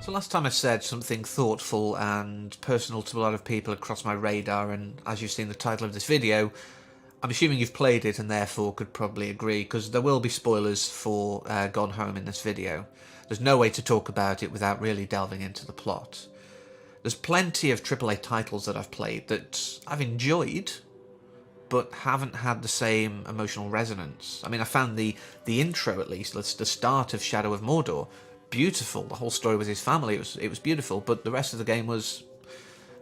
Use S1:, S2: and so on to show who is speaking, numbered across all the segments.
S1: So last time I said something thoughtful and personal to a lot of people across my radar, and as you've seen the title of this video, I'm assuming you've played it and therefore could probably agree, because there will be spoilers for Gone Home in this video. There's no way to talk about it without really delving into the plot. There's plenty of AAA titles that I've played that I've enjoyed, but haven't had the same emotional resonance. I mean, I found the intro, at least, the start of Shadow of Mordor, beautiful. The whole story with his family, it was beautiful, but the rest of the game was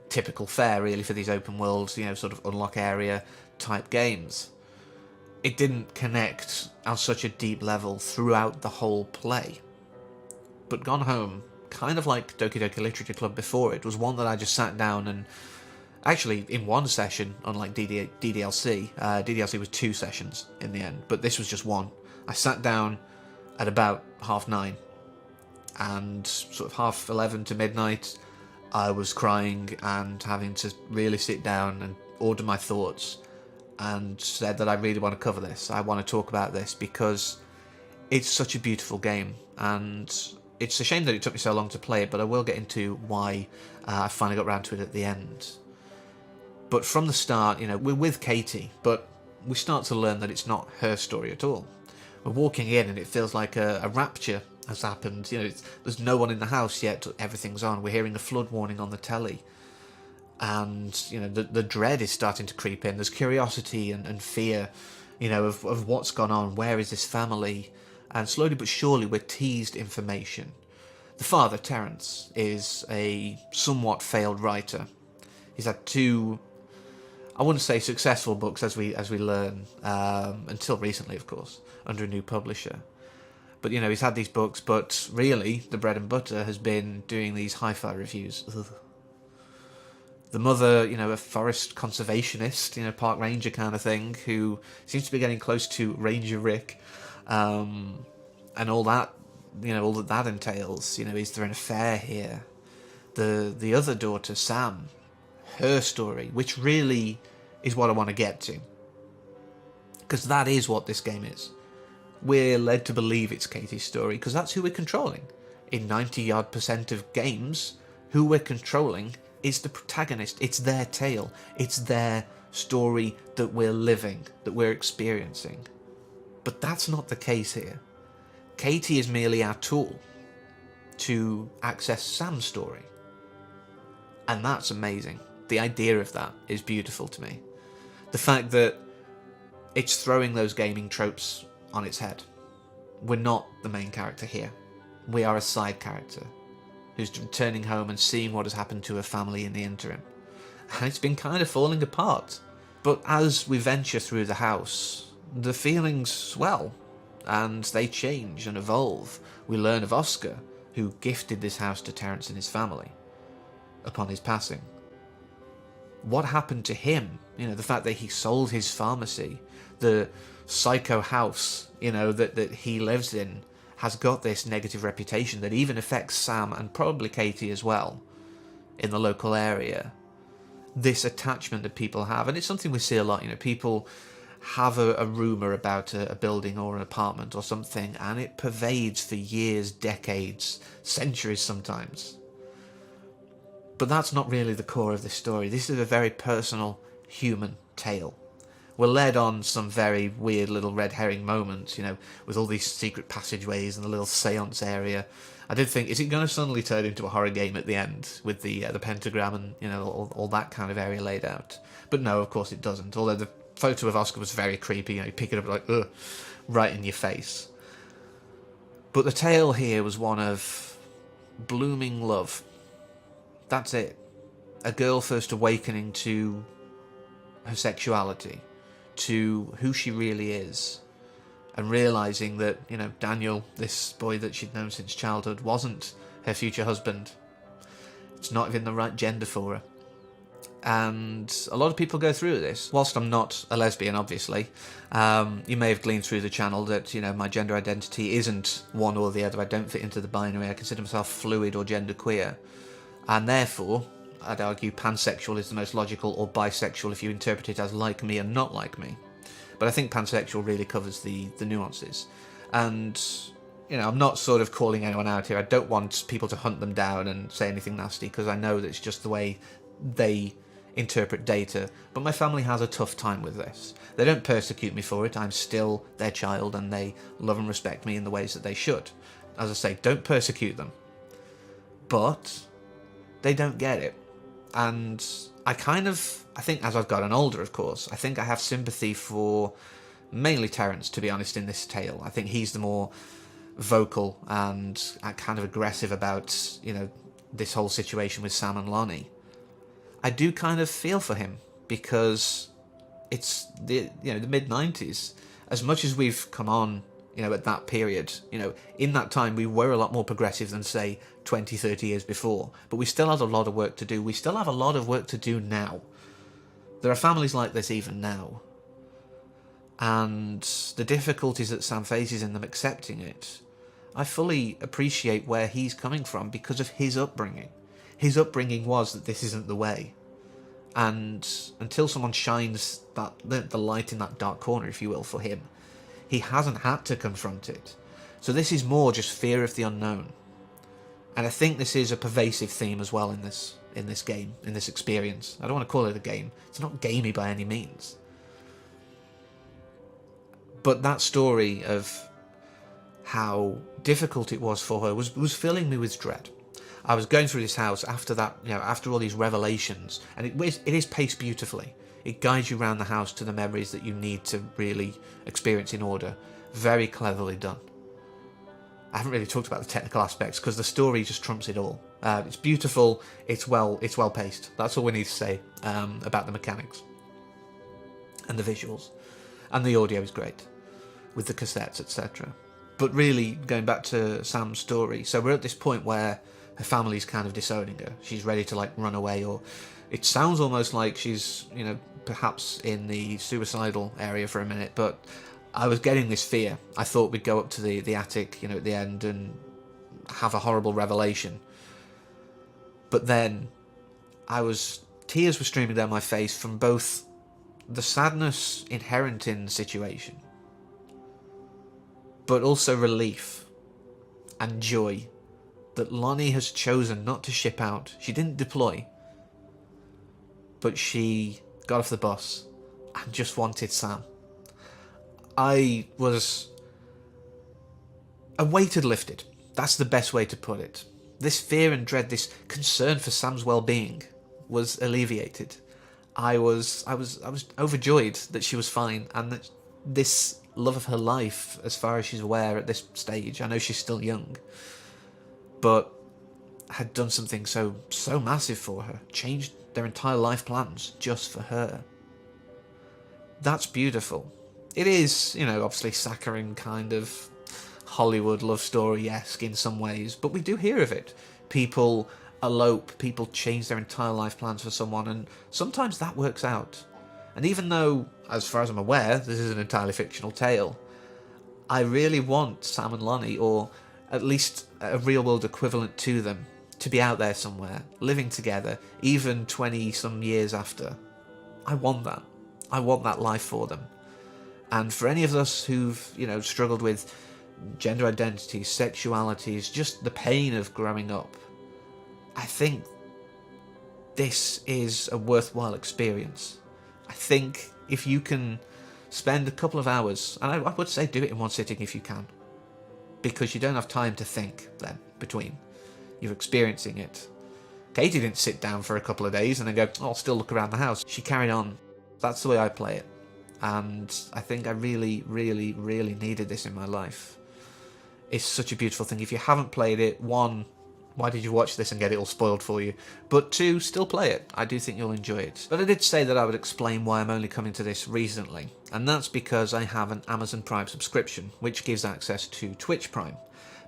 S1: typical fare, really, for these open worlds, you know, sort of unlock area type games. It didn't connect on such a deep level throughout the whole play. But Gone Home, kind of like Doki Doki Literature Club before it, was one that I just sat down and actually in one session, unlike DDLC. DDLC was 2 sessions in the end, but this was just one. I sat down at about 9:30, and sort of 11:30 to midnight, I was crying and having to really sit down and order my thoughts, and said that I really want to cover this. I want to talk about this because it's such a beautiful game, and it's a shame that it took me so long to play it, but I will get into why I finally got around to it at the end. But from the start, you know, we're with Katie, but we start to learn that it's not her story at all. We're walking in and it feels like a rapture has happened. You know, there's no one in the house yet, everything's on. We're hearing a flood warning on the telly. And, you know, the dread is starting to creep in. There's curiosity and fear, you know, of what's gone on. Where is this family? And slowly but surely we're teased information. The father, Terence, is a somewhat failed writer. He's had 2, I wouldn't say successful books, as we learn, until recently, of course, under a new publisher. But, you know, he's had these books, but really the bread and butter has been doing these hi-fi reviews. Ugh. The mother, you know, a forest conservationist, you know, park ranger kind of thing, who seems to be getting close to Ranger Rick, and all that, you know, all that entails. You know, is there an affair here? The other daughter, Sam, her story, which really is what I want to get to, because that is what this game is. We're led to believe it's Katie's story because that's who we're controlling. In 90-odd% of games, who we're controlling is the protagonist. It's their tale. It's their story that we're living, that we're experiencing. But that's not the case here. Katie is merely our tool to access Sam's story. And that's amazing. The idea of that is beautiful to me. The fact that it's throwing those gaming tropes on its head. We're not the main character here. We are a side character who's returning home and seeing what has happened to her family in the interim. And it's been kind of falling apart. But as we venture through the house, the feelings swell, and they change and evolve. We learn of Oscar, who gifted this house to Terence and his family upon his passing. What happened to him? You know, the fact that he sold his pharmacy, the psycho house, you know, that he lives in, has got this negative reputation that even affects Sam and probably Katie as well in the local area. This attachment that people have, and it's something we see a lot, you know, people have a rumour about a building or an apartment or something, and it pervades for years, decades, centuries sometimes. But that's not really the core of this story. This is a very personal human tale. We're led on some very weird little red herring moments, you know, with all these secret passageways and the little seance area. I did think, is it going to suddenly turn into a horror game at the end with the pentagram and, you know, all that kind of area laid out? But no, of course it doesn't. Although the photo of Oscar was very creepy, you know, you pick it up like, ugh, right in your face. But the tale here was one of blooming love. That's it. A girl first awakening to her sexuality, to who she really is, and realising that, you know, Daniel, this boy that she'd known since childhood, wasn't her future husband. It's not even the right gender for her. And a lot of people go through this. Whilst I'm not a lesbian, obviously, you may have gleaned through the channel that, you know, my gender identity isn't one or the other. I don't fit into the binary. I consider myself fluid or genderqueer. And therefore, I'd argue pansexual is the most logical, or bisexual if you interpret it as like me and not like me. But I think pansexual really covers the nuances. And I'm not sort of calling anyone out here. I don't want people to hunt them down and say anything nasty, because I know that it's just the way they interpret data. But my family has a tough time with this. They don't persecute me for it. I'm still their child, and they love and respect me in the ways that they should. As I say, don't persecute them. But they don't get it. And I think as I've gotten older, of course, I think I have sympathy for mainly Terence, to be honest, in this tale. I think he's the more vocal and kind of aggressive about, this whole situation with Sam and Lonnie. I do kind of feel for him, because it's the mid-90s. As much as we've come on, at that period, in that time we were a lot more progressive than, say, 20, 30 years before. But we still had a lot of work to do. We still have a lot of work to do now. There are families like this even now. And the difficulties that Sam faces in them accepting it, I fully appreciate where he's coming from because of his upbringing. His upbringing was that this isn't the way. And until someone shines the light in that dark corner, if you will, for him, he hasn't had to confront it. So this is more just fear of the unknown. And I think this is a pervasive theme as well in this game, in this experience. I don't want to call it a game. It's not gamey by any means. But that story of how difficult it was for her was filling me with dread. I was going through this house after that, after all these revelations, and it is paced beautifully. It guides you around the house to the memories that you need to really experience in order. Very cleverly done. I haven't really talked about the technical aspects because the story just trumps it all. It's beautiful. It's well paced. That's all we need to say about the mechanics and the visuals, and the audio is great with the cassettes, etc. But really, going back to Sam's story, so we're at this point where her family's kind of disowning her. She's ready to run away, or it sounds almost like she's, perhaps in the suicidal area for a minute, but I was getting this fear. I thought we'd go up to the attic, at the end and have a horrible revelation. But then tears were streaming down my face from both the sadness inherent in the situation, but also relief and joy that Lonnie has chosen not to ship out. She didn't deploy, but she got off the bus and just wanted Sam. A weight had lifted. That's the best way to put it. This fear and dread, this concern for Sam's well-being was alleviated. I was overjoyed that she was fine, and that this love of her life, as far as she's aware at this stage, I know she's still young, but had done something so massive for her, changed their entire life plans just for her. That's beautiful. It is, obviously saccharine kind of Hollywood love story-esque in some ways, but we do hear of it. People elope, people change their entire life plans for someone, and sometimes that works out. And even though, as far as I'm aware, this is an entirely fictional tale, I really want Sam and Lonnie, or at least a real-world equivalent to them, to be out there somewhere, living together, even 20-some years after. I want that. I want that life for them. And for any of us who've, struggled with gender identities, sexualities, just the pain of growing up, I think this is a worthwhile experience. I think if you can spend a couple of hours, and I would say do it in one sitting if you can, because you don't have time to think then between. You're experiencing it. Katie didn't sit down for a couple of days and then go, I'll still look around the house. She carried on. That's the way I play it. And I think I really, really, really needed this in my life. It's such a beautiful thing. If you haven't played it, one, why did you watch this and get it all spoiled for you? But two, still play it. I do think you'll enjoy it. But I did say that I would explain why I'm only coming to this recently. And that's because I have an Amazon Prime subscription, which gives access to Twitch Prime.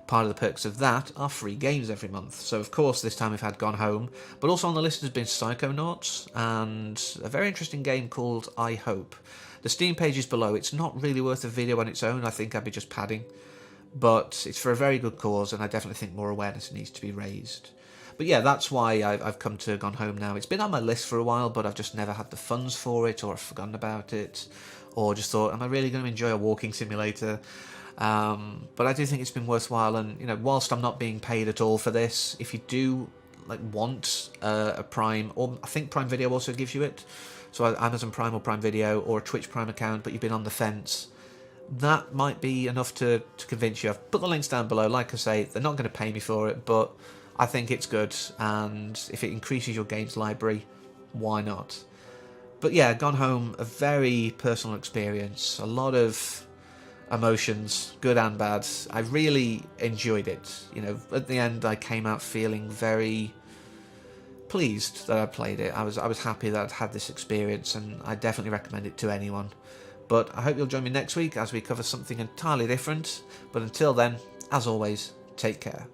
S1: Part of the perks of that are free games every month. So of course this time we've had Gone Home, but also on the list has been Psychonauts and a very interesting game called I Hope. The Steam page is below. It's not really worth a video on its own. I think I'd be just padding. But it's for a very good cause, and I definitely think more awareness needs to be raised. But yeah, that's why I've come to Gone Home now. It's been on my list for a while, but I've just never had the funds for it, or I've forgotten about it, or just thought, am I really going to enjoy a walking simulator? But I do think it's been worthwhile, and whilst I'm not being paid at all for this, if you do want a Prime, or I think Prime Video also gives you it, so Amazon Prime or Prime Video or a Twitch Prime account, but you've been on the fence, that might be enough to convince you. I've put the links down below. Like I say, they're not going to pay me for it, but I think it's good, and if it increases your games library, why not? But yeah, Gone Home, a very personal experience, a lot of emotions, good and bad. I really enjoyed it. At the end, I came out feeling very pleased that I played it. I was happy that I'd had this experience, and I definitely recommend it to anyone. But I hope you'll join me next week as we cover something entirely different. But until then, as always, take care.